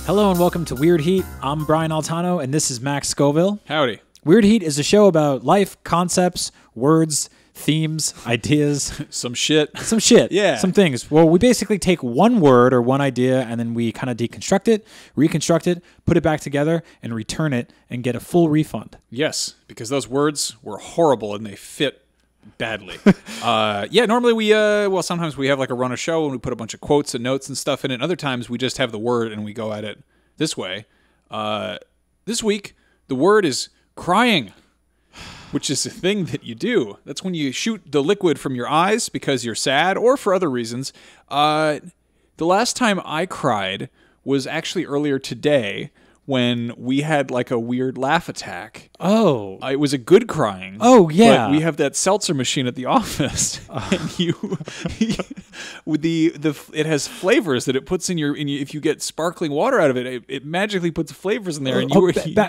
Hello and welcome to Weird Heat. I'm Brian Altano and this is Max Scoville. Howdy. Weird Heat is a show about life, concepts, words, themes, ideas. Some shit. Some shit. Yeah. Some things. Well, we basically take one word or one idea and then we kind of deconstruct it, reconstruct it, put it back together, and return it and get a full refund. Yes, because those words were horrible and they fit badly. Yeah, normally we, well, sometimes we have like a run of show and we put a bunch of quotes and notes and stuff in it. And other times we just have the word and we go at it this way. This week, the word is crying, which is a thing that you do. That's when you shoot the liquid from your eyes because you're sad or for other reasons. The last time I cried was actually earlier today when we had like a weird laugh attack. Oh. It was a good crying. Oh, yeah. But we have that seltzer machine at the office. And with it has flavors that it puts in your, if you get sparkling water out of it, it magically puts flavors in there. And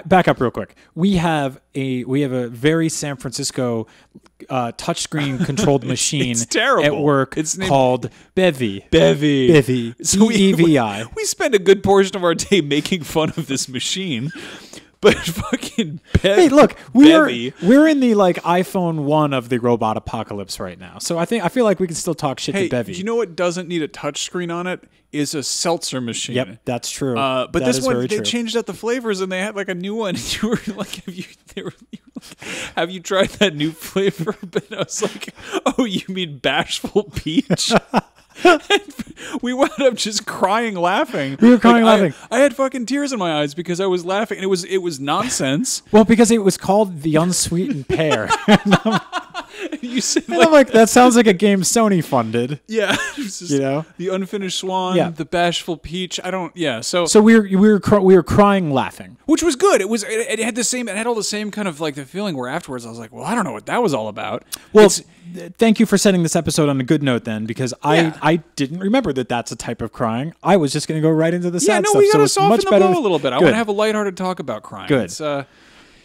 back up real quick. We have a very San Francisco touchscreen controlled machine at work. It's called Bevy. Bevy. So B-E-V-I. We spend a good portion of our day making fun of this machine. But fucking Hey, look, we're in the like iPhone 1 of the robot apocalypse right now. So I feel like we can still talk shit to Bevy. You know what doesn't need a touch screen on it is a seltzer machine. Yep, that's true. But this one they changed out the flavors and they had like a new one. And you were like, have you tried that new flavor? But I was like, oh, you mean bashful peach? We wound up just crying, laughing. We were crying, laughing. I had fucking tears in my eyes because I was laughing, and it was nonsense. Well, because it was called the unsweetened pear. You said, and I'm like, that sounds like a game Sony funded. Yeah, just, you know, the unfinished swan, the bashful peach. So we were crying, laughing, which was good. It had the same. It had all the same kind of like the feeling where afterwards I was like, well, I don't know what that was all about. Well, thank you for setting this episode on a good note then, because I didn't remember that that's a type of crying. I was just going to go right into the sad stuff. Yeah, no, we got to so soften the blow a little bit. I want to have a lighthearted talk about crying. Good.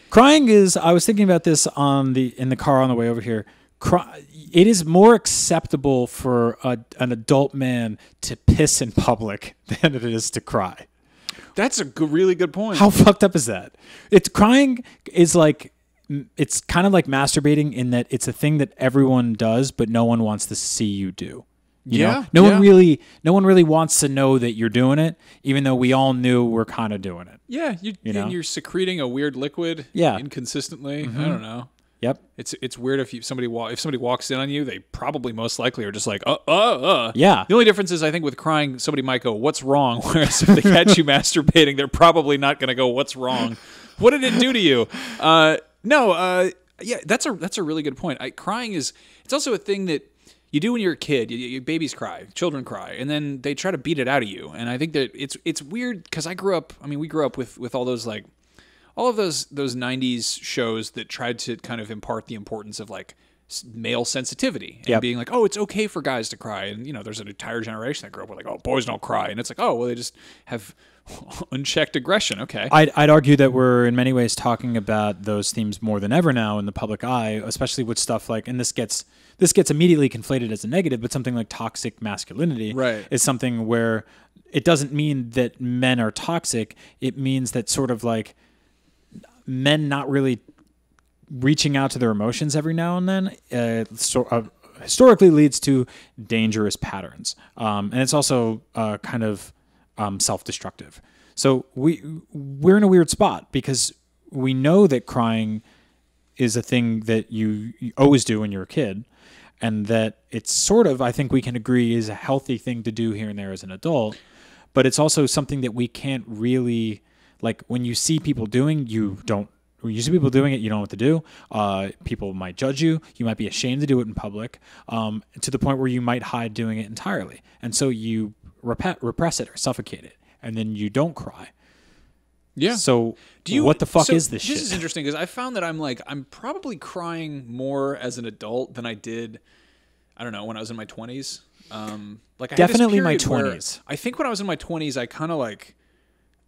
Crying is, I was thinking about this in the car on the way over here. It is more acceptable for an adult man to piss in public than it is to cry. That's a really good point. How fucked up is that? Crying is like, it's kind of like masturbating in that it's a thing that everyone does, but no one wants to see you do. You know? No one really wants to know that you're doing it, even though we all knew we're kind of doing it. Yeah, you're secreting a weird liquid inconsistently. Mm-hmm. I don't know. Yep. It's weird if somebody walks in on you, they probably most likely are just like, Yeah. The only difference is I think with crying, somebody might go, "What's wrong?" Whereas if they catch you masturbating, they're probably not going to go, "What's wrong? What did it do to you?" Yeah, that's a really good point. Crying it's also a thing that you do when you're a kid. Babies cry, children cry, and then they try to beat it out of you. And I think that it's weird because we grew up with all those like all of those 90s shows that tried to kind of impart the importance of like male sensitivity and being like, oh, it's okay for guys to cry. And there's an entire generation that grew up with like, oh, boys don't cry, and it's like, oh, well, they just have unchecked aggression. Okay. I'd argue that we're in many ways talking about those themes more than ever now in the public eye, especially with stuff like, and this gets immediately conflated as a negative, but something like toxic masculinity is something where it doesn't mean that men are toxic. It means that sort of like men not really reaching out to their emotions every now and then historically leads to dangerous patterns. And it's also kind of self-destructive. So we're in a weird spot because we know that crying is a thing that you always do when you're a kid, and that it's sort of, I think we can agree, is a healthy thing to do here and there as an adult, but it's also something that we can't really, like, when you see people doing, when you see people doing it, you don't know what to do. People might judge you. You might be ashamed to do it in public, to the point where you might hide doing it entirely. And so you repress it or suffocate it, and then you don't cry. Yeah. So what the fuck is this shit? This is interesting because I found that I'm probably crying more as an adult than I did, I don't know, when I was in my 20s. Definitely my 20s. I think when I was in my 20s, I kind of like,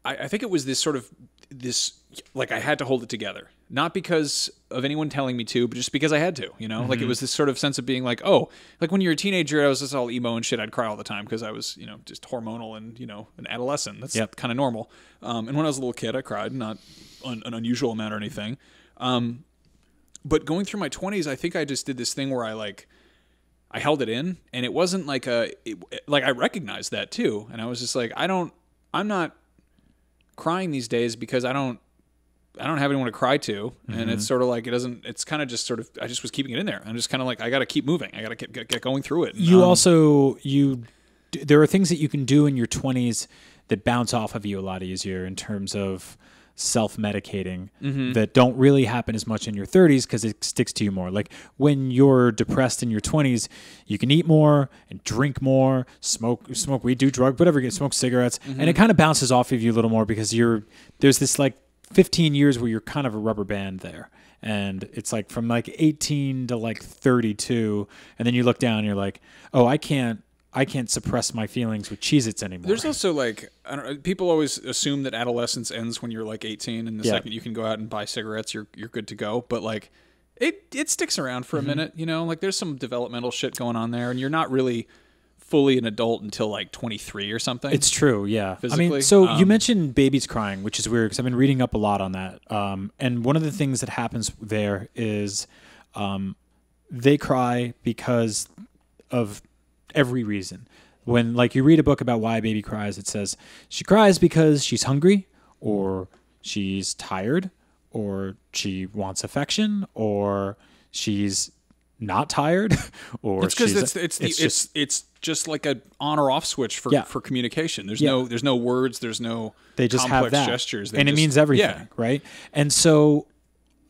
I think it was this sort of this, like, I had to hold it together. Not because of anyone telling me to, but just because I had to, you know? Like, it was this sort of sense of being like, oh, like when you're a teenager, I was just all emo and shit. I'd cry all the time because I was, you know, just hormonal and, you know, an adolescent. That's kind of normal. And when I was a little kid, I cried, not an unusual amount or anything. But going through my 20s, I think I just did this thing where I held it in, and it wasn't like like I recognized that too. And I was just like, I'm not crying these days because I don't have anyone to cry to. And it's sort of like, it's kind of just sort of, I just was keeping it in there. I'm just kind of like, I got to keep moving. I got to get going through it. There are things that you can do in your 20s that bounce off of you a lot easier in terms of self-medicating that don't really happen as much in your 30s because it sticks to you more. Like when you're depressed in your 20s, you can eat more and drink more, smoke weed, do drugs, whatever, smoke cigarettes, and it kind of bounces off of you a little more because there's this like 15 years where you're kind of a rubber band there. And it's like from like 18 to like 32, and then you look down and you're like, oh, I can't suppress my feelings with Cheez-Its anymore. There's also like, I don't know, people always assume that adolescence ends when you're like 18, and the second you can go out and buy cigarettes, you're good to go. But like, it sticks around for a minute, you know. Like there's some developmental shit going on there, and you're not really fully an adult until like 23 or something. It's true, yeah. Physically. I mean, so you mentioned babies crying, which is weird because I've been reading up a lot on that. And one of the things that happens there is they cry because of every reason. When like you read a book about why a baby cries, it says she cries because she's hungry, or she's tired, or she wants affection, or she's not tired, or it's because it's just like a on or off switch for communication. There's no words, there's no they just complex have that. gestures, and it means everything, right? And so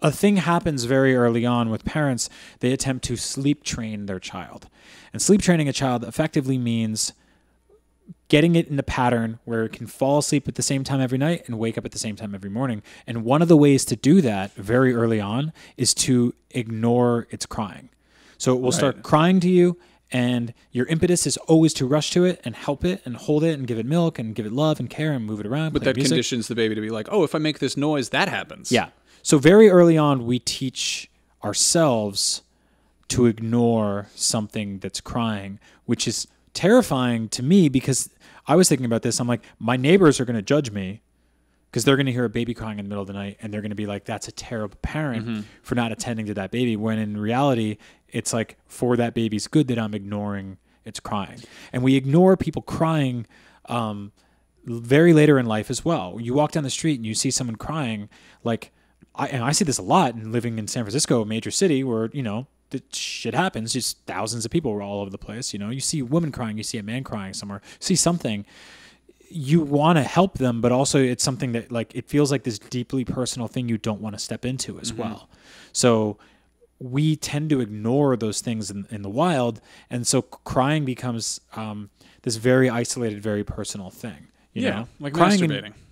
a thing happens very early on with parents. They attempt to sleep train their child. And sleep training a child effectively means getting it in a pattern where it can fall asleep at the same time every night and wake up at the same time every morning. And one of the ways to do that very early on is to ignore its crying. So it will start crying to you, and your impetus is always to rush to it and help it and hold it and give it milk and give it love and care and move it around. But that conditions the baby to be like, oh, if I make this noise, that happens. Yeah. So very early on, we teach ourselves to ignore something that's crying, which is terrifying to me because I was thinking about this. I'm like, my neighbors are going to judge me because they're going to hear a baby crying in the middle of the night, and they're going to be like, that's a terrible parent for not attending to that baby, when in reality, it's like for that baby's good that I'm ignoring its crying. And we ignore people crying very later in life as well. You walk down the street and you see someone crying, like, I see this a lot, and living in San Francisco, a major city where, you know, the shit happens. Just thousands of people are all over the place. You know, you see a woman crying, you see a man crying somewhere, see something. You want to help them, but also it's something that like it feels like this deeply personal thing you don't want to step into as well. So we tend to ignore those things in the wild, and so crying becomes this very isolated, very personal thing. You know? Like crying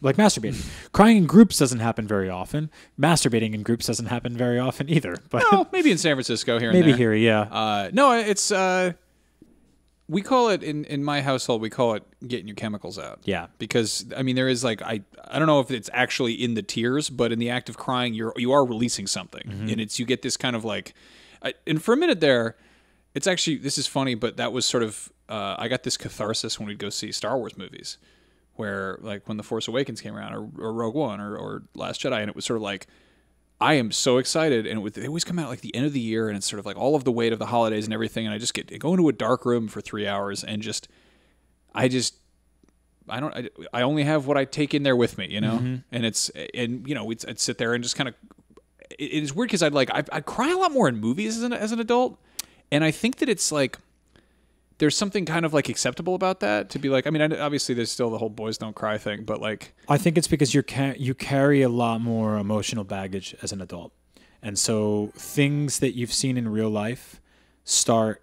masturbating. Crying in groups doesn't happen very often. Masturbating in groups doesn't happen very often either. But no, maybe in San Francisco here and maybe there. Here, yeah. No, it's we call it in my household. We call it getting your chemicals out. Yeah, because I mean there is like I don't know if it's actually in the tears, but in the act of crying, you are releasing something, and it's you get this kind of like, and for a minute there, it's actually this is funny, but that was sort of I got this catharsis when we'd go see Star Wars movies, where like when The Force Awakens came around, or Rogue One, or Last Jedi, and it was sort of like, I am so excited, and they always come out like the end of the year, and it's sort of like all of the weight of the holidays and everything, and I just go into a dark room for 3 hours and I only have what I take in there with me, you know, and you know I'd sit there and just kind of it is weird because I'd cry a lot more in movies as an adult, and I think that it's like there's something kind of like acceptable about that, to be like, I mean, obviously there's still the whole boys don't cry thing, but like, I think it's because you carry a lot more emotional baggage as an adult. And so things that you've seen in real life start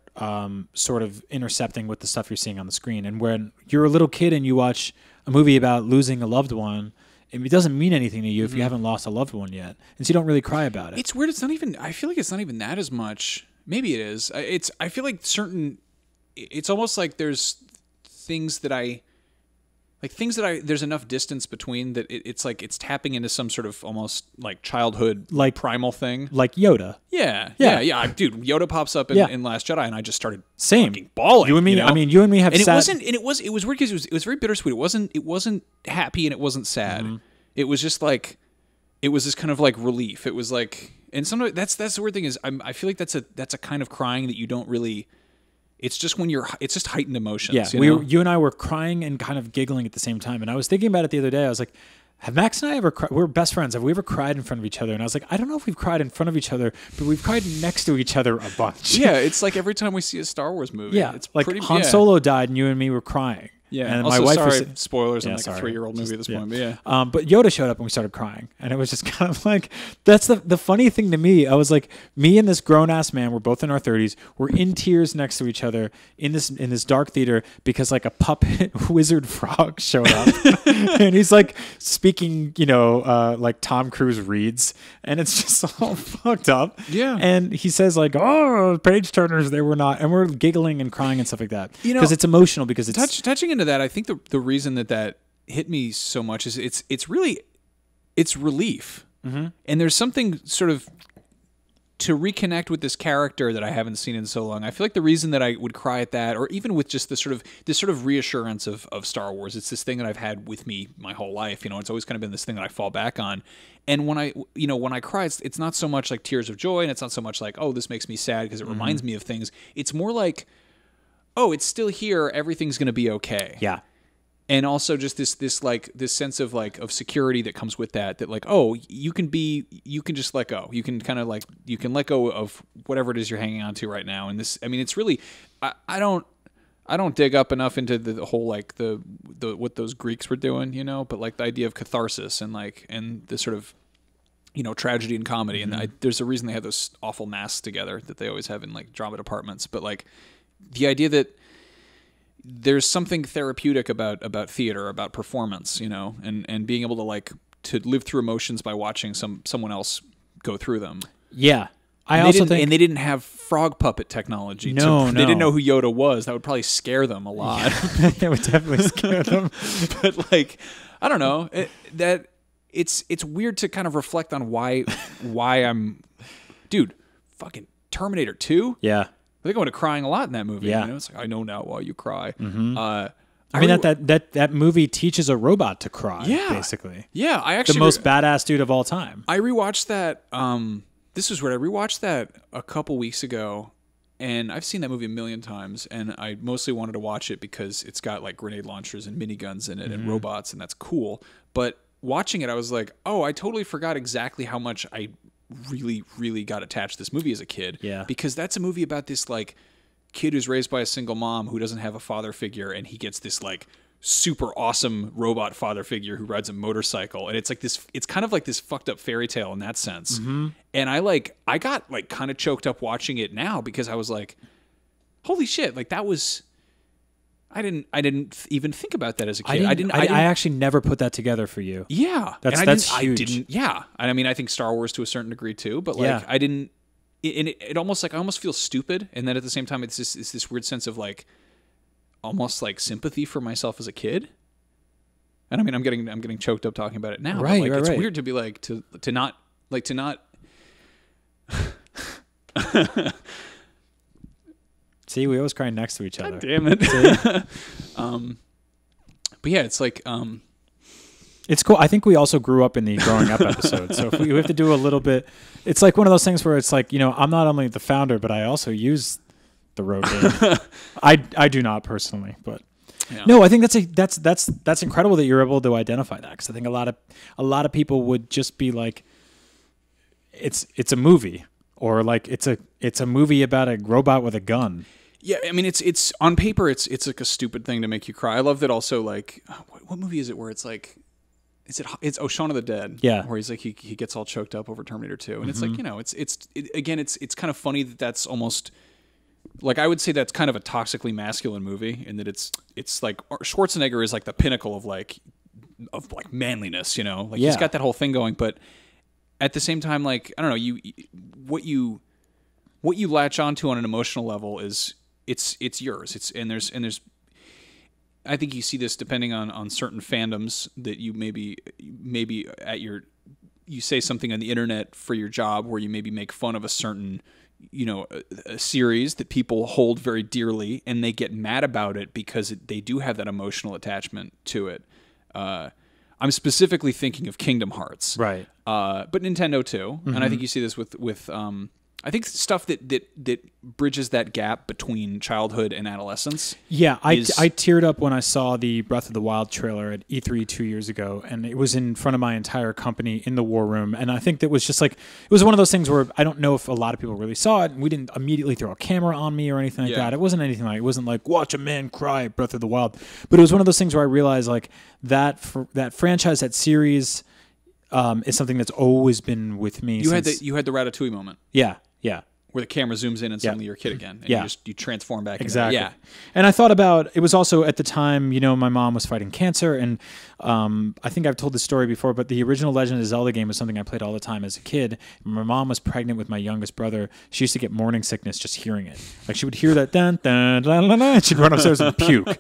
sort of intercepting with the stuff you're seeing on the screen. And when you're a little kid and you watch a movie about losing a loved one, it doesn't mean anything to you if you haven't lost a loved one yet. And so you don't really cry about it. It's weird. I feel like it's not even that as much. Maybe it is. I feel like it's almost like there's things that I like things that there's enough distance between that it's like it's tapping into some sort of almost like childhood like primal thing, like Yoda. Yeah. Dude, Yoda pops up in Last Jedi, and I just started fucking bawling. You and me. You know? I mean, you and me have. And it was weird because it was very bittersweet. It wasn't happy and it wasn't sad. Mm-hmm. It was just like it was this kind of like relief. It was like, and sometimes that's the weird thing is I feel like that's a kind of crying that you don't really. It's just when it's just heightened emotions. Yeah, you and I were crying and kind of giggling at the same time. And I was thinking about it the other day. I was like, have Max and I ever cried? We're best friends. Have we ever cried in front of each other? And I was like, I don't know if we've cried in front of each other, but we've cried next to each other a bunch. Yeah, it's like every time we see a Star Wars movie. Yeah, it's like Han Solo died and you and me were crying. Yeah, and also, my wife sorry, spoilers on like sorry. a 3-year-old movie at this point, but but Yoda showed up and we started crying, and it was just kind of like, that's the funny thing to me. I was like, me and this grown-ass man, we're both in our 30s, we're in tears next to each other in this dark theater because like a puppet wizard frog showed up, and he's like speaking, like Tom Cruise reads, and it's just all fucked up. Yeah. And he says like, oh, page turners, they were not, and we're giggling and crying and stuff like that. Because it's emotional, because it's... Touching into that, I think the reason that hit me so much is it's relief. Mm-hmm. And there's something sort of to reconnect with this character that I haven't seen in so long. I feel like the reason that I would cry at that, or even with just this sort of reassurance of Star Wars, it's this thing that I've had with me my whole life. It's always kind of been this thing that I fall back on. And when I cry, it's not so much like tears of joy, and it's not so much like, oh, this makes me sad because it reminds me of things. It's more like, oh, it's still here. Everything's going to be okay. Yeah. And also just this sense of like of security that comes with that like, oh, you can just let go. You can kind of like, you can let go of whatever it is you're hanging on to right now. And this, I mean, it's really, I don't dig up enough into the whole like the what those Greeks were doing, but like the idea of catharsis and the sort of, tragedy and comedy. Mm-hmm. And there's a reason they have those awful masks together that they always have in like drama departments. But like the idea that there's something therapeutic about theater, about performance, and being able to like to live through emotions by watching someone else go through them. Yeah. And they didn't have frog puppet technology. No. They didn't know who Yoda was. That would probably scare them a lot. Yeah. That would definitely scare them. But like, I don't know. It's weird to kind of reflect on why I'm, dude, fucking Terminator 2. Yeah. I think I went to crying a lot in that movie. Yeah. It's like, I know now why you cry. Mm-hmm. I mean, that movie teaches a robot to cry, basically. Yeah, I actually... The most badass dude of all time. I rewatched that... this was weird. I rewatched that a couple weeks ago, and I've seen that movie a million times, and I mostly wanted to watch it because it's got like grenade launchers and miniguns in it and robots, and that's cool. But watching it, I was like, oh, I totally forgot exactly how much I really, really got attached to this movie as a kid. Yeah. Because that's a movie about this like kid who's raised by a single mom who doesn't have a father figure, and he gets this like super awesome robot father figure who rides a motorcycle, and it's like this, it's kind of like this fucked up fairy tale in that sense. Mm-hmm. And I got like kind of choked up watching it now because I was like, holy shit, like that was, I didn't even think about that as a kid. I actually never put that together for you. Yeah. That's huge. Yeah. And I mean, I think Star Wars to a certain degree too, but like I didn't, it almost like, I almost feel stupid. And then at the same time, it's this weird sense of like, almost like sympathy for myself as a kid. And I mean, I'm getting choked up talking about it now. Right. But like, it's weird to be like, to not. See, we always cry next to each other. God damn it. But yeah, it's like, it's cool. I think we also grew up in the growing up episode. So if we have to do a little bit, it's like one of those things where it's like, I'm not only the founder, but I also use the road game. I do not personally, but no, I think that's incredible that you're able to identify that. Cause I think a lot of people would just be like, it's a movie, or like it's a movie about a robot with a gun. Yeah, I mean, it's on paper, it's like a stupid thing to make you cry. I love that also, like, what movie is it where it's like, it's Shaun of the Dead. Yeah. Where he's like, he gets all choked up over Terminator 2. And it's like, it's kind of funny that's almost, like, I would say that's kind of a toxically masculine movie, in that it's like, Schwarzenegger is like the pinnacle of like manliness, like he's got that whole thing going, but at the same time, like, I don't know, what you latch onto on an emotional level is, it's yours. And there's I think you see this depending on certain fandoms that you maybe at you say something on the internet for your job where you maybe make fun of a certain, a series that people hold very dearly, and they get mad about it because they do have that emotional attachment to it. I'm specifically thinking of Kingdom Hearts, right? But Nintendo too, and I think you see this with I think stuff that bridges that gap between childhood and adolescence. Yeah, I teared up when I saw the Breath of the Wild trailer at E3 2 years ago, and it was in front of my entire company in the war room. And I think that was just like, it was one of those things where I don't know if a lot of people really saw it, and we didn't immediately throw a camera on me or anything like that. It wasn't anything like, it wasn't like, watch a man cry at Breath of the Wild. But it was one of those things where I realized like that franchise, that series is something that's always been with me. You had the Ratatouille moment. Yeah. Where the camera zooms in and suddenly you're a kid again. And you transform back. Exactly. Into, And I thought about, it was also at the time, my mom was fighting cancer. And I think I've told this story before, but the original Legend of Zelda game was something I played all the time as a kid. When my mom was pregnant with my youngest brother, she used to get morning sickness just hearing it. Like she would hear that, dun, dun, dun, dun, dun, and she'd run upstairs and puke.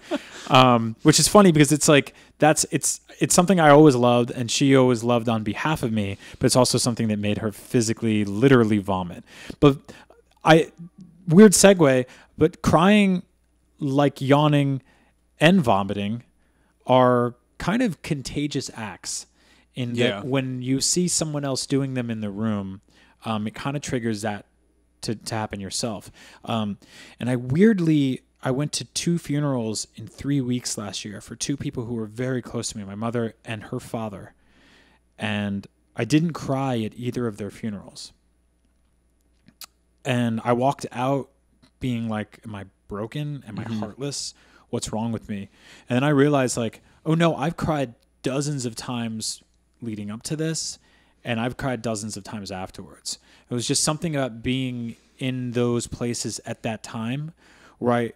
Which is funny because it's like, it's something I always loved and she always loved on behalf of me, but it's also something that made her physically, literally vomit. But weird segue, but crying, like yawning and vomiting are kind of contagious acts in that when you see someone else doing them in the room, it kind of triggers that to happen yourself. And I went to 2 funerals in 3 weeks last year for 2 people who were very close to me, my mother and her father. And I didn't cry at either of their funerals. And I walked out being like, am I broken? Am I heartless? What's wrong with me? And then I realized like, oh no, I've cried dozens of times leading up to this, and I've cried dozens of times afterwards. It was just something about being in those places at that time where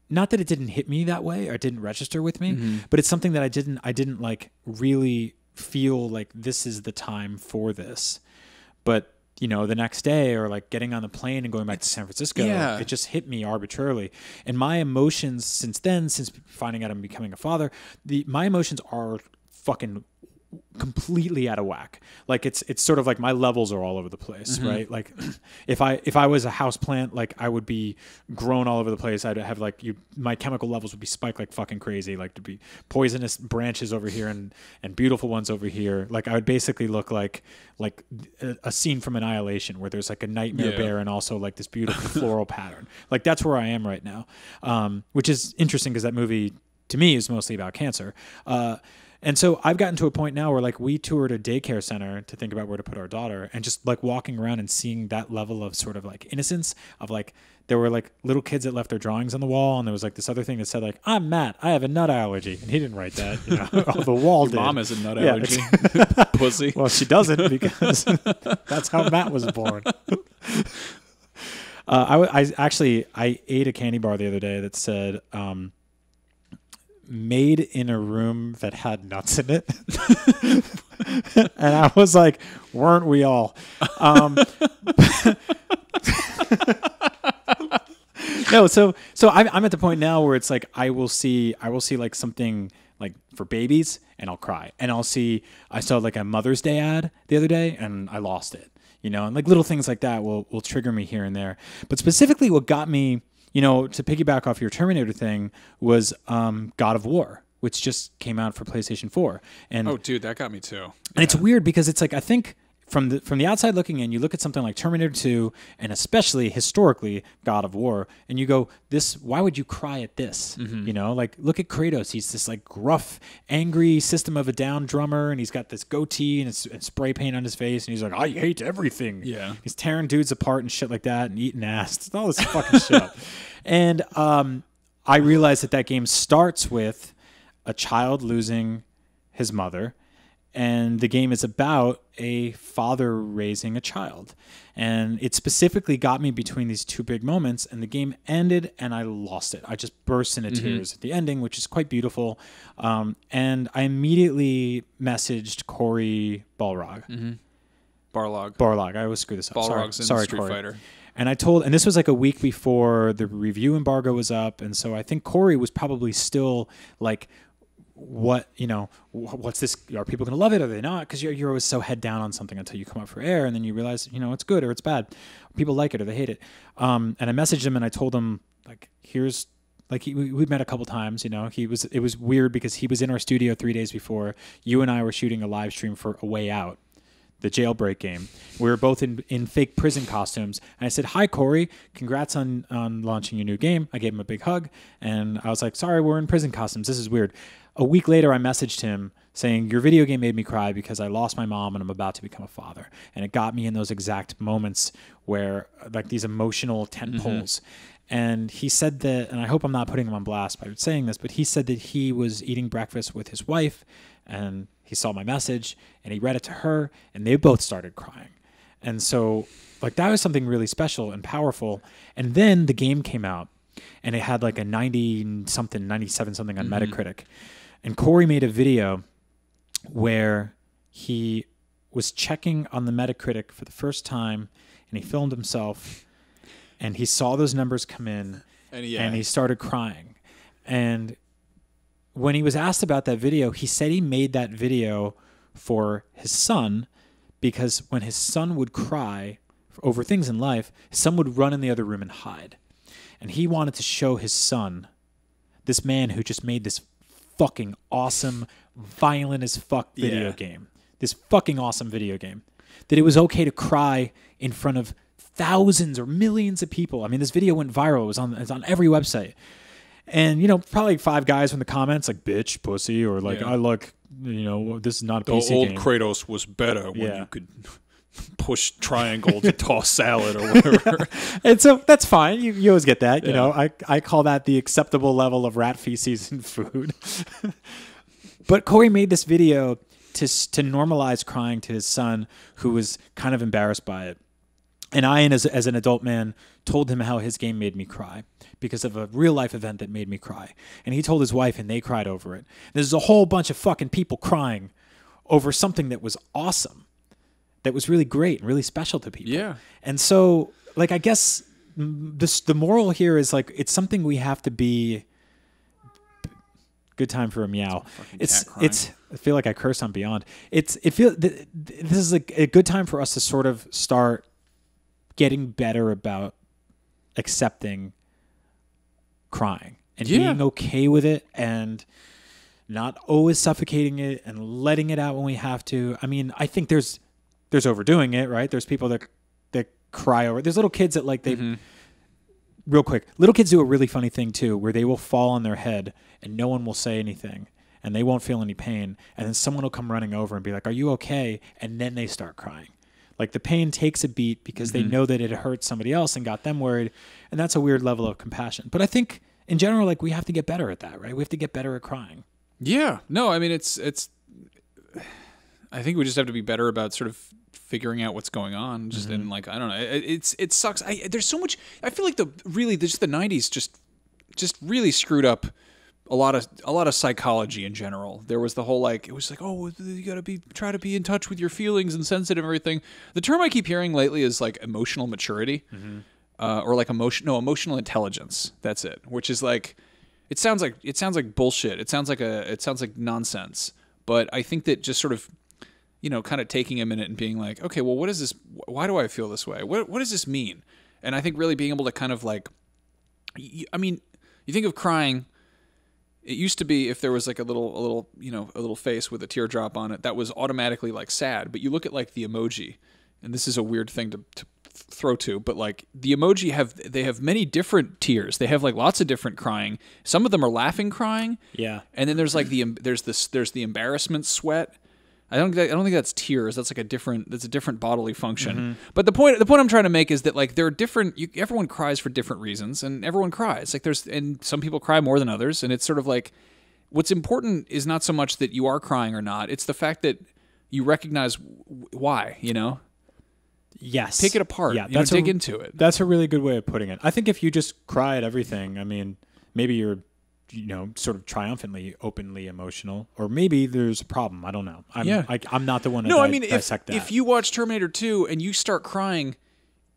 not that it didn't hit me that way or it didn't register with me, but it's something that I didn't like really feel like this is the time for this. But the next day or like getting on the plane and going back to San Francisco, it just hit me arbitrarily. And my emotions since then, since finding out I'm becoming a father, my emotions are fucking completely out of whack. Like it's sort of like my levels are all over the place, right? Like if I was a house plant, like I would be grown all over the place. I'd have like my chemical levels would be spiked like fucking crazy, like to be poisonous branches over here and beautiful ones over here. Like I would basically look like a scene from Annihilation where there's like a nightmare bear and also like this beautiful floral pattern. Like that's where I am right now, which is interesting because that movie to me is mostly about cancer. And so I've gotten to a point now where like we toured a daycare center to think about where to put our daughter, and just like walking around and seeing that level of sort of like innocence of like, there were like little kids that left their drawings on the wall, and there was like this other thing that said like, I'm Matt, I have a nut allergy. And he didn't write that, oh, the wall did. Mom has a nut allergy. Pussy. Well, she doesn't because that's how Matt was born. I ate a candy bar the other day that said, made in a room that had nuts in it. And I was like, weren't we all? No, so I'm at the point now where it's like I will see like something like for babies and I'll cry. And I saw like a Mother's Day ad the other day and I lost it. And like little things like that will trigger me here and there. But specifically what got me, to piggyback off your Terminator thing was God of War, which just came out for PlayStation 4. And oh, dude, that got me too. And it's weird because it's like, I think from the outside looking in, you look at something like Terminator 2 and especially historically God of War, and you go, why would you cry at this? Like look at Kratos. He's this like gruff, angry System of a Down drummer, and he's got this goatee and spray paint on his face, and he's like, I hate everything. Yeah. He's tearing dudes apart and shit like that and eating ass. It's all this fucking shit. And I realized that game starts with a child losing his mother, and the game is about a father raising a child. And it specifically got me between these 2 big moments, and the game ended and I lost it. I just burst into tears at the ending, which is quite beautiful. And I immediately messaged Corey Balrog. Barlog. Barlog. I always screw this up. Balrog's in sorry, Street Corey. Fighter. And and this was like a week before the review embargo was up. And so I think Corey was probably still like, what's this? Are people going to love it? Are they not? Because you're always so head down on something until you come up for air. And then you realize, it's good or it's bad. People like it or they hate it. And I messaged him and I told him, like, we'd met a couple times, it was weird because he was in our studio 3 days before. You and I were shooting a live stream for A Way Out, the jailbreak game. We were both in fake prison costumes. And I said, hi, Corey, congrats on launching your new game. I gave him a big hug. And I was like, sorry, we're in prison costumes. This is weird. A week later, I messaged him saying, your video game made me cry because I lost my mom and I'm about to become a father. And it got me in those exact moments where, like, these emotional tent poles. And he said that, and I hope I'm not putting him on blast by saying this, but he said that he was eating breakfast with his wife and he saw my message and he read it to her and they both started crying. And so, like, that was something really special and powerful. And then the game came out and it had like a 90-something, 97-something on Metacritic. And Corey made a video where he was checking on the Metacritic for the first time and he filmed himself and he saw those numbers come in and he started crying. And when he was asked about that video, he said he made that video for his son because when his son would cry over things in life, his son would run in the other room and hide. And he wanted to show his son, this man who just made this fucking awesome, violent as fuck video game, this fucking awesome video game, that it was okay to cry in front of thousands or millions of people. I mean, this video went viral. It's on every website. And, probably 5 guys in the comments like, bitch, pussy, or like, I like, this is not a PC game. The old Kratos was better when you could push triangle to toss salad or whatever. And so that's fine. You always get that. I call that the acceptable level of rat feces in food. But Corey made this video to normalize crying to his son, who was kind of embarrassed by it. And I, as an adult man, told him how his game made me cry because of a real life event that made me cry. And he told his wife and they cried over it. There's a whole bunch of fucking people crying over something that was awesome, that was really great and really special to people. Yeah. And so, like, I guess the moral here is, like, it's something we have to be. Good time for a meow. It's I feel like I curse on Beyond. This is a good time for us to sort of start getting better about accepting crying and being okay with it and not always suffocating it and letting it out when we have to. I mean, I think there's overdoing it, right? There's people that cry over it. There's little kids that, like, real quick, little kids do a really funny thing too, where they will fall on their head and no one will say anything and they won't feel any pain. And then someone will come running over and be like, are you okay? And then they start crying. Like, the pain takes a beat because they know that it hurt somebody else and got them worried. And that's a weird level of compassion. But I think in general, like, we have to get better at that, right? We have to get better at crying. Yeah. No, I mean, it's I think we just have to be better about sort of figuring out what's going on. Just and, like, I don't know. It sucks. There's so much. I feel like the 90s just really screwed up a lot of psychology in general. There was the whole, like, it was like, oh, you gotta try to be in touch with your feelings and sensitive and everything. The term I keep hearing lately is, like, emotional maturity, or like emotional intelligence. That's it. Which is, like, it sounds like bullshit. It sounds like nonsense. But I think that just sort of, kind of taking a minute and being like, okay, well, what is this? Why do I feel this way? What does this mean? And I think really being able to kind of, like, I mean, you think of crying. It used to be if there was, like, a little face with a teardrop on it, that was automatically, like, sad. But you look at, like, the emoji, and this is a weird thing to throw to, but, like, the emoji have many different tiers. They have, like, lots of different crying. Some of them are laughing crying. Yeah. And then there's, like, there's the embarrassment sweat. I don't think that's tears. That's like a different bodily function. But the point I'm trying to make is that, like, there are different. Everyone cries for different reasons, and everyone cries. Like, and some people cry more than others, and it's sort of like, what's important is not so much that you are crying or not. It's the fact that you recognize why. Yes. Pick it apart. Yeah. Dig into it. That's a really good way of putting it. I think if you just cry at everything, I mean, maybe you're, sort of triumphantly, openly emotional, or maybe there's a problem. I don't know. I'm not the one to dissect that. If you watch Terminator 2 and you start crying,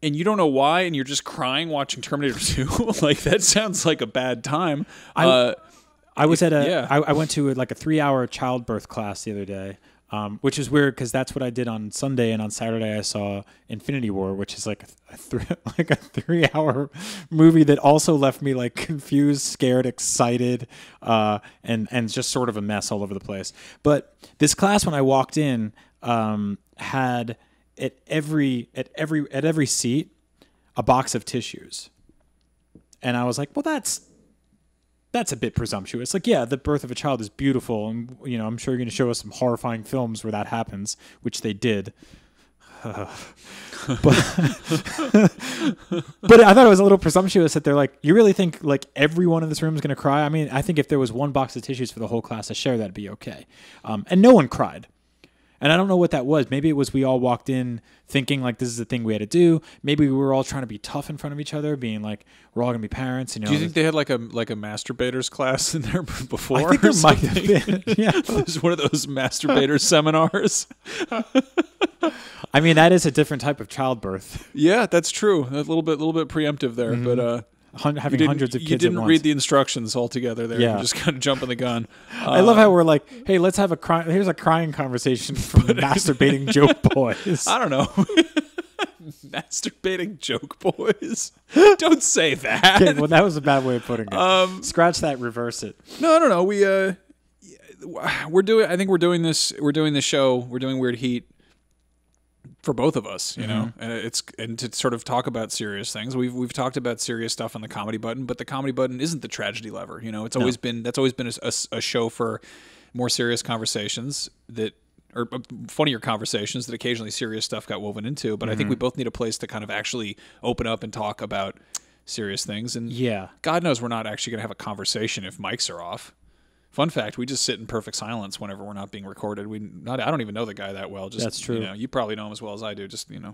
and you don't know why, and you're just crying watching Terminator 2, like that sounds like a bad time. I was at I went to like a 3-hour childbirth class the other day. Which is weird because that's what I did on Sunday, and on Saturday I saw Infinity War, which is like a 3-hour movie that also left me like confused, scared, excited, and just sort of a mess all over the place. But this class, when I walked in, had at every seat a box of tissues, and I was like, well, that's a bit presumptuous. Like, yeah, the birth of a child is beautiful, and I'm sure you're going to show us some horrifying films where that happens, which they did. But I thought it was a little presumptuous that they're like, you really think like everyone in this room is going to cry? I mean, I think if there was one box of tissues for the whole class to share, that'd be okay. And no one cried. And I don't know what that was. Maybe it was we all walked in thinking like this is the thing we had to do. Maybe we were all trying to be tough in front of each other, being like we're all gonna be parents. Do you think they had like a masturbators class in there before? I think there might have been. Yeah, it was one of those masturbator seminars. I mean, that is a different type of childbirth. Yeah, that's true. A little bit preemptive there, but. Having hundreds of kids. You didn't at once. read the instructions altogether there. Yeah. You're just kind of jumping the gun. I love how we're like, hey, let's have here's a crying conversation from the masturbating joke boys. I don't know. Masturbating joke boys. Don't say that. Okay, well, that was a bad way of putting it. Scratch that, reverse it. No, I don't know. I think we're doing this show. We're doing Weird Heat for both of us, you know, and to sort of talk about serious things. We've talked about serious stuff on the comedy button, but the comedy button isn't the tragedy lever. It's always been a show for more serious conversations or funnier conversations that occasionally serious stuff got woven into. But I think we both need a place to kind of actually open up and talk about serious things. And God knows we're not actually going to have a conversation if mics are off. Fun fact, we just sit in perfect silence whenever we're not being recorded. I don't even know the guy that well. That's true. You probably know him as well as I do.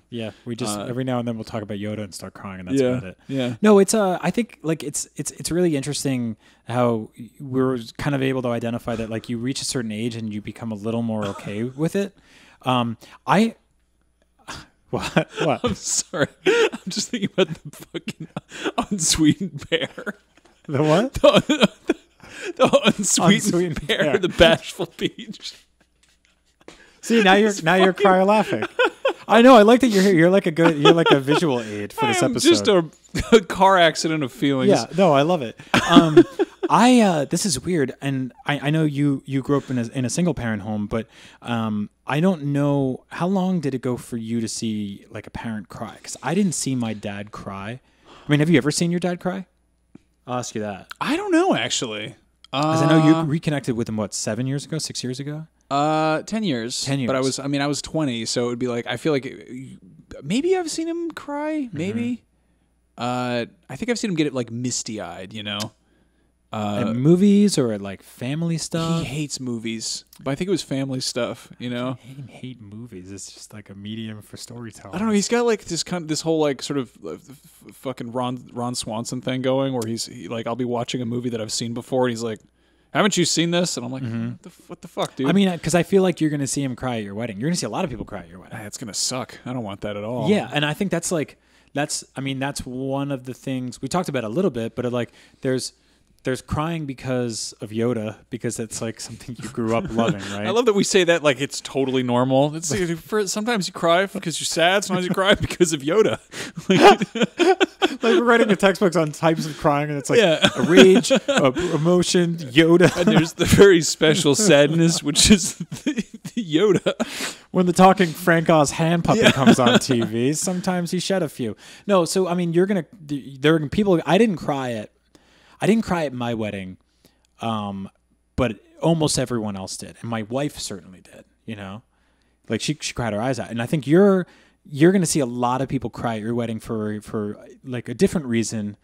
Yeah, we just every now and then we'll talk about Yoda and start crying, and that's about it. Yeah. No, it's I think like it's really interesting how we're kind of able to identify that like you reach a certain age and you become a little more okay with it. What? I'm sorry. I'm just thinking about the fucking unsweetened pear. The what? The unsweetened pear, the bashful peach. See, now you're crying laughing. I know. I like that you're here. You're like a visual aid for this episode. Just a car accident of feelings. Yeah. No, I love it. This is weird, and I know you grew up in a single parent home, but I don't know how long did it go for you to see like a parent cry? Because I didn't see my dad cry. I mean, have you ever seen your dad cry? I'll ask you that. I don't know, actually. Because I know you reconnected with him, 6 years ago? 10 years. 10 years. But I was 20, so it would be like, I feel like maybe I've seen him cry, maybe. I think I've seen him get it like misty-eyed, At movies or at like family stuff? He hates movies, but I think it was family stuff, I didn't hate movies. It's just like a medium for storytelling. I don't know. He's got like this whole like sort of fucking Ron Swanson thing going, where he's like, I'll be watching a movie that I've seen before, and he's like, haven't you seen this? And I'm like, what the fuck, dude? I mean, because I feel like you're going to see him cry at your wedding. You're going to see a lot of people cry at your wedding. It's going to suck. I don't want that at all. Yeah, and I think that's one of the things we talked about a little bit, but like there's crying because of Yoda, because it's like something you grew up loving, right? I love that we say that like it's totally normal. It's sometimes you cry because you're sad, sometimes you cry because of Yoda. Like we're writing the textbooks on types of crying, and it's like a rage, emotion, Yoda. And there's the very special sadness, which is the Yoda. When the talking Frank Oz hand puppet comes on TV, sometimes he shed a few. No, so I mean, there are people. I didn't cry at my wedding, but almost everyone else did, and my wife certainly did. Like she cried her eyes out, and I think you're going to see a lot of people cry at your wedding for like a different reason.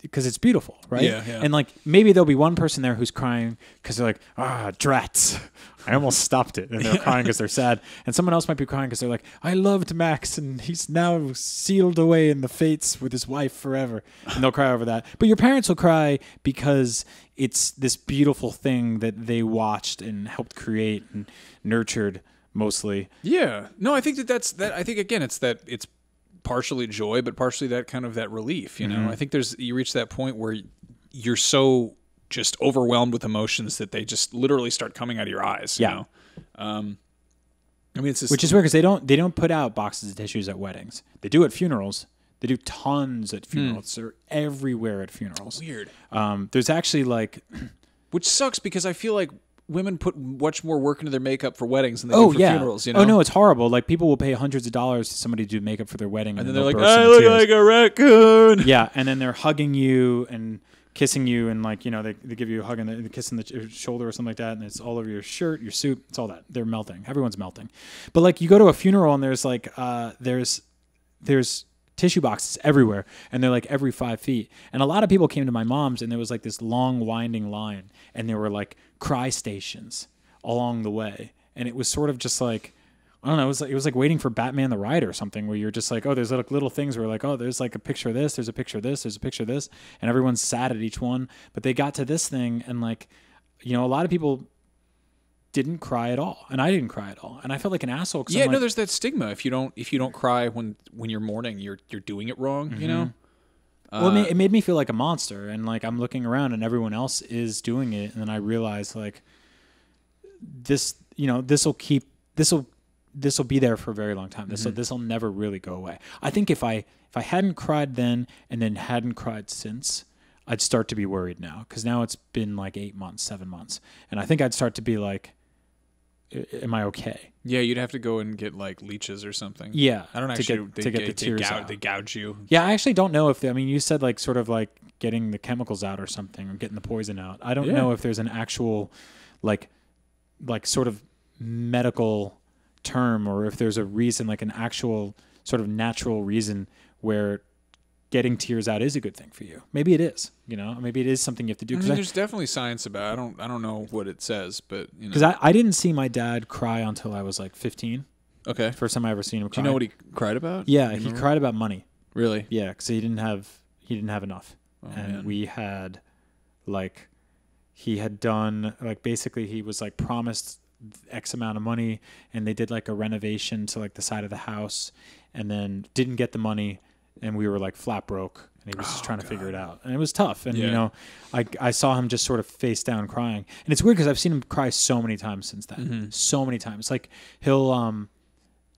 Because it's beautiful, right? Yeah. And like maybe there'll be one person there who's crying because they're like, drats, I almost stopped it, and they're crying because they're sad. And someone else might be crying because they're like, I loved Max, and he's now sealed away in the fates with his wife forever, and they'll cry over that. But your parents will cry because it's this beautiful thing that they watched and helped create and nurtured mostly. Yeah. No, I think that's that. I think again, it's partially joy, but partially that relief, you know? I think you reach that point where you're so just overwhelmed with emotions that they just literally start coming out of your eyes, you know? I mean, it's just, which is weird because they don't put out boxes of tissues at weddings. They do at funerals. They do tons at funerals. They're everywhere at funerals. Weird. There's actually like, which sucks because I feel like women put much more work into their makeup for weddings than they do for funerals. You know? Oh no, it's horrible. Like people will pay hundreds of dollars to somebody to do makeup for their wedding, and then they're like, "I look like a raccoon." Yeah, and then they're hugging you and kissing you, and like, you know, they give you a hug and they kiss on the shoulder or something like that, and it's all over your shirt, your suit, it's all that. They're melting. Everyone's melting. But like, you go to a funeral and there's like there's tissue boxes everywhere, and they're like every 5 feet. And a lot of people came to my mom's, and there was like this long winding line, and there were like cry stations along the way, and it was sort of just like, I don't know, it was like waiting for Batman the Ride or something, where you're just like, oh, there's like little things where like, oh, there's like a picture of this, there's a picture of this, there's a picture of this, and everyone's sad at each one. But they got to this thing, and like, you know, a lot of people didn't cry at all, and I didn't cry at all, and I felt like an asshole. Yeah, no, there's that stigma. If you don't cry when you're mourning, you're doing it wrong. You know. Well, it made me feel like a monster, and like I'm looking around and everyone else is doing it, and then I realized like this, you know, this will be there for a very long time. This will never really go away. I think if I hadn't cried then and then hadn't cried since, I'd start to be worried now, because now it's been like 8 months, 7 months, and I think I'd start to be like, am I okay? Yeah, you'd have to go and get like leeches or something. Yeah, I don't actually to get the tears out. They gouge you. Yeah, I actually don't know if I mean, you said like sort of like getting the chemicals out or something, or getting the poison out. I don't know if there's an actual like sort of medical term, or if there's a reason, like an actual sort of natural reason where getting tears out is a good thing for you. Maybe it is, you know, maybe it is something you have to do. I mean, there's definitely science about it. I don't know what it says, but you know. Because I didn't see my dad cry until I was like 15. Okay. First time I ever seen him cry. Do you know what he cried about? Yeah, he cried about money. Really? Yeah, because he didn't have enough. Oh, and man. We had like, he had done like, basically he was like promised X amount of money, and they did like a renovation to like the side of the house, and then didn't get the money, and we were like flat broke, and he was just trying to figure it out, and it was tough. And you know, I saw him just sort of face down crying, and it's weird because I've seen him cry so many times since then. So many times. Like he'll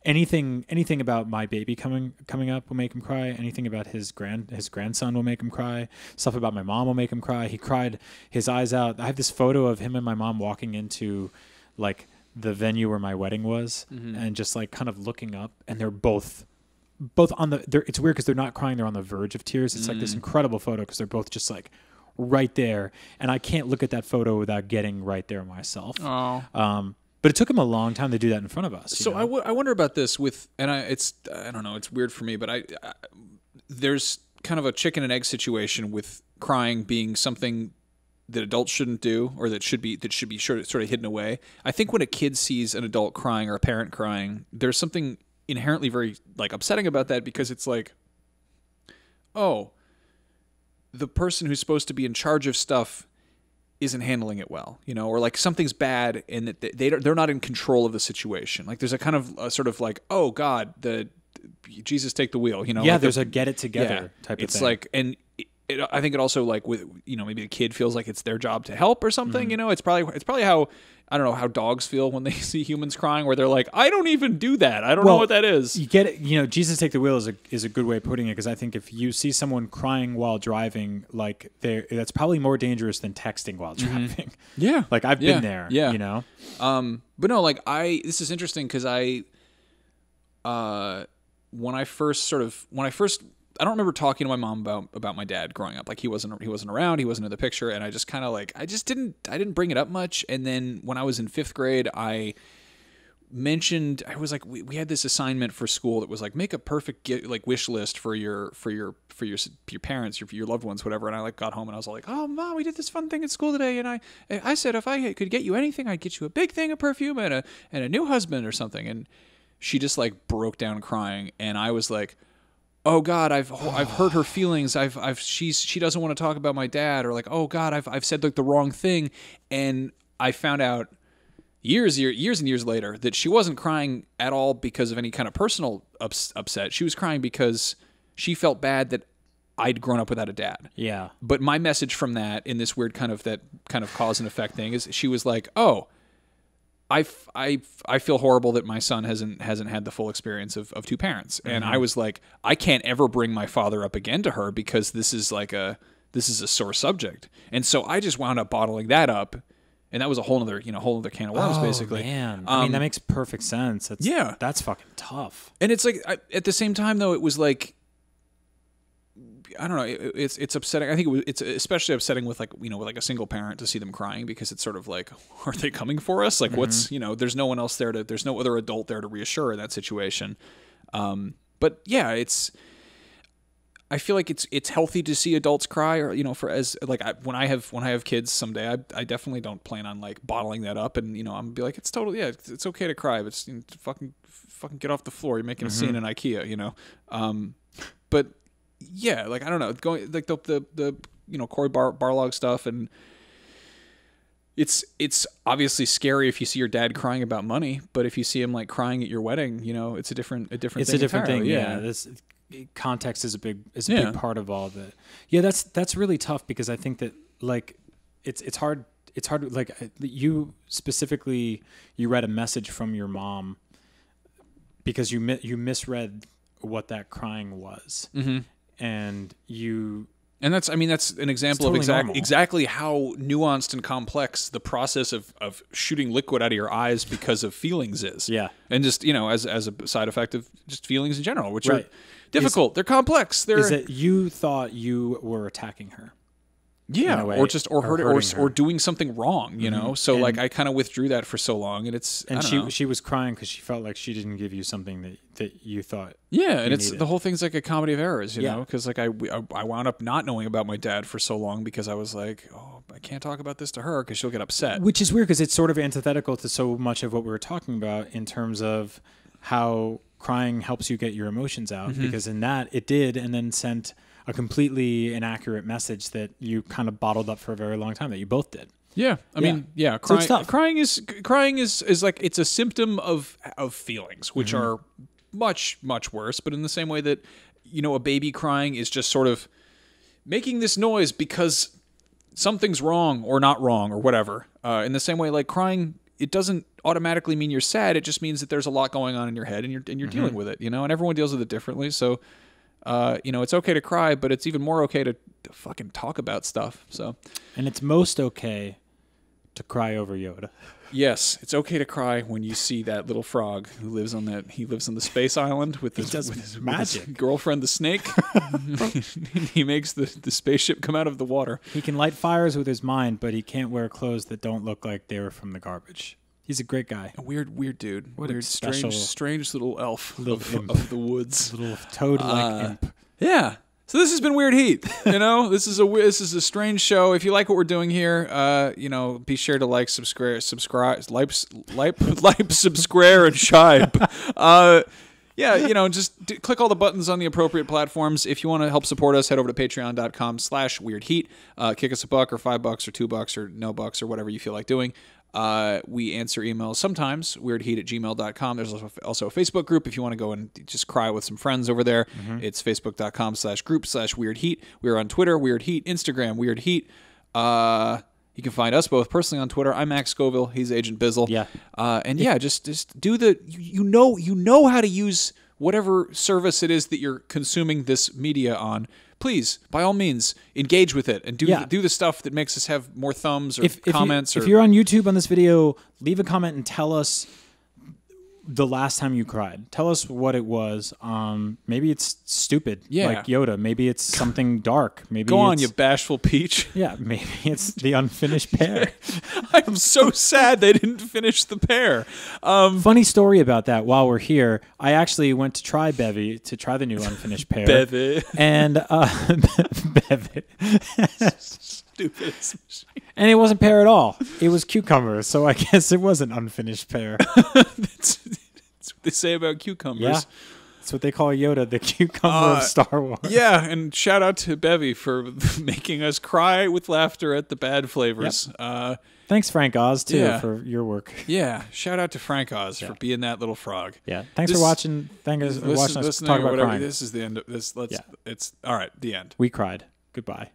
anything about my baby coming up will make him cry. Anything about his grandson will make him cry. Stuff about my mom will make him cry. He cried his eyes out. I have this photo of him and my mom walking into like the venue where my wedding was, and just like kind of looking up, and they're both on the, it's weird because they're not crying, they're on the verge of tears. It's like this incredible photo because they're both just like right there, and I can't look at that photo without getting right there myself. But it took him a long time to do that in front of us. So I wonder about this with, and I don't know, it's weird for me, but I there's kind of a chicken and egg situation with crying being something that adults shouldn't do, or that should be sort of hidden away. I think when a kid sees an adult crying or a parent crying, there's something inherently very like upsetting about that, because it's like, oh, the person who's supposed to be in charge of stuff isn't handling it well, you know, or like something's bad and that they're not in control of the situation. Like there's a kind of a sort of like, oh God, Jesus take the wheel, you know? Yeah, like there's a get it together type of thing. It's like, and I think it also like with, you know, maybe a kid feels like it's their job to help or something, you know, it's probably how, I don't know, how dogs feel when they see humans crying, where they're like, I don't even do that. I don't know what that is. You get it. You know, Jesus take the wheel is a good way of putting it, because I think if you see someone crying while driving, like that's probably more dangerous than texting while driving. Yeah. Like I've been there, you know? But no, like this is interesting because when I first I don't remember talking to my mom about my dad growing up. Like he wasn't around, he wasn't in the picture, and I just kind of like I didn't bring it up much. And then when I was in 5th grade, I mentioned, I was like, we had this assignment for school that was like, make a perfect like wish list for your parents, your loved ones, whatever. And I like got home and I was like, oh Mom, we did this fun thing at school today, and I said if I could get you anything, I'd get you a big thing of perfume and a new husband or something. And she just like broke down crying, and I was like, oh God, I've hurt her feelings. She doesn't want to talk about my dad, or like, oh God, I've said like the wrong thing. And I found out years and years later that she wasn't crying at all because of any kind of personal upset. She was crying because she felt bad that I'd grown up without a dad. Yeah. But my message from that, in this weird kind of cause and effect thing, is she was like, oh, I feel horrible that my son hasn't had the full experience of two parents. And I was like, I can't ever bring my father up again to her because this is a sore subject. And so I just wound up bottling that up. And that was a whole other can of worms, basically. Man. I mean, that makes perfect sense. That's fucking tough. And it's like, at the same time, though, it was like, I don't know. It's upsetting. I think it's especially upsetting with with a single parent to see them crying, because it's sort of like, are they coming for us? Like, what's, there's no one else there there's no other adult there to reassure in that situation. But yeah, I feel like it's healthy to see adults cry, or when I have kids someday, I definitely don't plan on like bottling that up, and I'm gonna be like, it's totally, it's okay to cry, but fucking get off the floor. You're making a scene in IKEA, but. Yeah, like, I don't know, going like the Cory Barlog stuff, and it's obviously scary if you see your dad crying about money, but if you see him like crying at your wedding, it's a different thing. Yeah, this context is a big part of all of it. Yeah, that's really tough, because I think that like it's hard like you specifically, you read a message from your mom because you misread what that crying was. And that's an example of exactly how nuanced and complex the process of shooting liquid out of your eyes because of feelings is. Yeah. And just, as a side effect of just feelings in general, which are difficult. They're complex. Is it you thought you were attacking her? Yeah, or doing something wrong, So like, I kind of withdrew that for so long, and she was crying because she felt like she didn't give you something that you thought. Yeah, and the whole thing's like a comedy of errors, know, because like I wound up not knowing about my dad for so long because I was like, oh, I can't talk about this to her because she'll get upset. Which is weird, because it's sort of antithetical to so much of what we were talking about in terms of how crying helps you get your emotions out, because in that it did, and then sent a completely inaccurate message that you kind of bottled up for a very long time, that you both did. Yeah. I mean, crying is like, it's a symptom of feelings, which are much, much worse. But in the same way that, a baby crying is just sort of making this noise because something's wrong or not wrong or whatever. In the same way, like, crying, it doesn't automatically mean you're sad. It just means that there's a lot going on in your head, and you're dealing with it, and everyone deals with it differently. So, it's okay to cry, but it's even more okay to fucking talk about stuff. So, and it's most okay to cry over Yoda. Yes, it's okay to cry when you see that little frog who lives on the space island with his girlfriend, the snake. He makes the spaceship come out of the water. He can light fires with his mind, but he can't wear clothes that don't look like they were from the garbage. He's a great guy. A weird dude. What a special, strange little elf of the woods. Little toad-like imp. Yeah. So this has been Weird Heat. This is a strange show. If you like what we're doing here, be sure to like, subscribe, subscribe, and shibe. Just click all the buttons on the appropriate platforms. If you want to help support us, head over to patreon.com/weirdheat. Kick us $1 or $5 or $2 or no bucks or whatever you feel like doing. We answer emails sometimes, weirdheat@gmail.com. There's also a Facebook group if you want to go and just cry with some friends over there. It's facebook.com/group/weirdheat. We're on Twitter, Weird Heat, Instagram, Weird Heat. You can find us both personally on Twitter. I'm Max Scoville. He's Agent Bizzle. Yeah. Just do the, you know how to use whatever service it is that you're consuming this media on. Please, by all means, engage with it and do the stuff that makes us have more thumbs or comments. If you're on YouTube on this video, leave a comment and tell us the last time you cried. Tell us what it was. Maybe it's stupid, like Yoda. Maybe it's something dark. Maybe Go on, you bashful peach. Yeah, maybe it's the unfinished pear. I'm so sad they didn't finish the pear. Funny story about that. While we're here, I actually went to try Bevy, to try the new unfinished pear. Bevy. And Bevy. Stupid. And it wasn't pear at all. It was cucumber, so I guess it was an unfinished pear. That's what they say about cucumbers. Yeah. That's what they call Yoda, the cucumber of Star Wars. Yeah, and shout out to Bevy for making us cry with laughter at the bad flavors. Yep. Thanks, Frank Oz, too, for your work. Yeah, shout out to Frank Oz for being that little frog. Yeah, thanks for watching. Thanks for watching us talk about crying. This is the end of this. It's all right. The end. We cried. Goodbye.